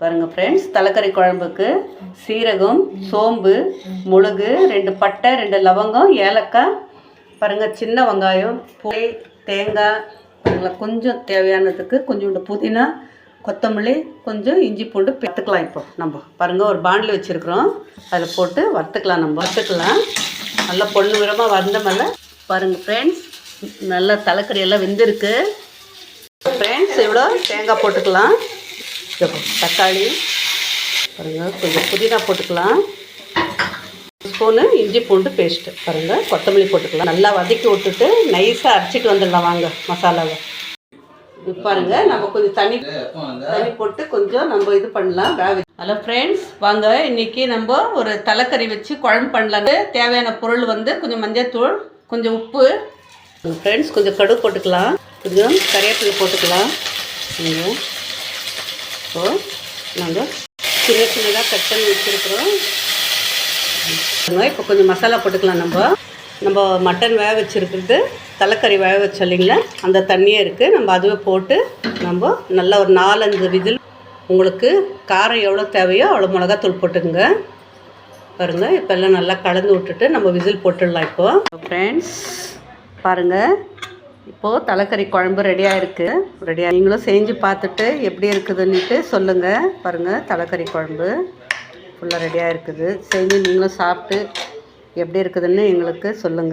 பாருங்கள் ஃப்ரெண்ட்ஸ், தலைக்கறி குழம்புக்கு சீரகம், சோம்பு, மிளகு, 2 பட்டை, 2 லவங்கம், ஏலக்காய், பாருங்கள் சின்ன வெங்காயம், புளி, தேங்காய், பாருங்களா கொஞ்சம் தேவையானதுக்கு கொஞ்சோண்டு புதினா, கொத்தமல்லி, கொஞ்சம் இஞ்சி பூண்டு வறுத்துக்கலாம். இப்போ நம்ம பாருங்கள் ஒரு பாண்டில் வச்சுருக்குறோம், அதில் போட்டு வறுத்துக்கலாம். நம்ம வறுத்துக்கலாம் நல்லா பொண்ணு விரமாக வந்த மேலே. பாருங்கள் ஃப்ரெண்ட்ஸ், நல்லா தலைக்கறி எல்லாம் வெந்திருக்கு. ஃப்ரெண்ட்ஸ் இவ்வளோ தேங்காய் போட்டுக்கலாம், தக்காளி பாருங்கள், கொஞ்சம் புதினா போட்டுக்கலாம், ஸ்பூனு இஞ்சி பூண்டு பேஸ்ட்டு பாருங்கள், கொத்தமல்லி போட்டுக்கலாம். நல்லா வதக்கி விட்டுட்டு நைஸாக அரைச்சிட்டு வந்துடலாம் வாங்க மசாலாவை. இப்போ பாருங்கள் நம்ம கொஞ்சம் தண்ணி போட்டு கொஞ்சம் நம்ம இது பண்ணலாம் வேக. ஹலோ ஃப்ரெண்ட்ஸ், வாங்க இன்றைக்கி நம்ம ஒரு தலைக்கறி வச்சு குழம்பு பண்ணலான்னு தேவையான பொருள் வந்து கொஞ்சம் மஞ்சள்தூள், கொஞ்சம் உப்பு, ஃப்ரெண்ட்ஸ் கொஞ்சம் கடுகு போட்டுக்கலாம், கொஞ்சம் கறிவேப்பிலை போட்டுக்கலாம். இப்போ நாங்கள் சின்ன சின்னதாக கட் பண்ணி வச்சுருக்குறோம். இப்போ கொஞ்சம் மசாலா போட்டுக்கலாம். நம்ம மட்டன் வேக வச்சுருக்கிறது, தலைக்கறி வேக வச்சோம் இல்லைங்களா, அந்த தண்ணியே இருக்குது. நம்ம அதுவே போட்டு நம்ம நல்லா ஒரு 4-5 விசில், உங்களுக்கு காரம் எவ்வளோ தேவையோ அவ்வளோ மிளகாத்தூள் போட்டுக்குங்க. பாருங்கள் இப்போ எல்லாம் நல்லா கலந்து விட்டுட்டு நம்ம விசில் போட்டுடலாம். இப்போது ஃப்ரெண்ட்ஸ் பாருங்கள், இப்போது தலைக்கறி குழம்பு ரெடியாக இருக்குது. நீங்களும் செஞ்சு பார்த்துட்டு எப்படி இருக்குதுன்னுட்டு சொல்லுங்கள். பாருங்கள் தலைக்கறி குழம்பு ஃபுல்லாக ரெடியாக இருக்குது. செஞ்சு நீங்களும் சாப்பிட்டு எப்படி இருக்குதுன்னு எங்களுக்கு சொல்லுங்கள்.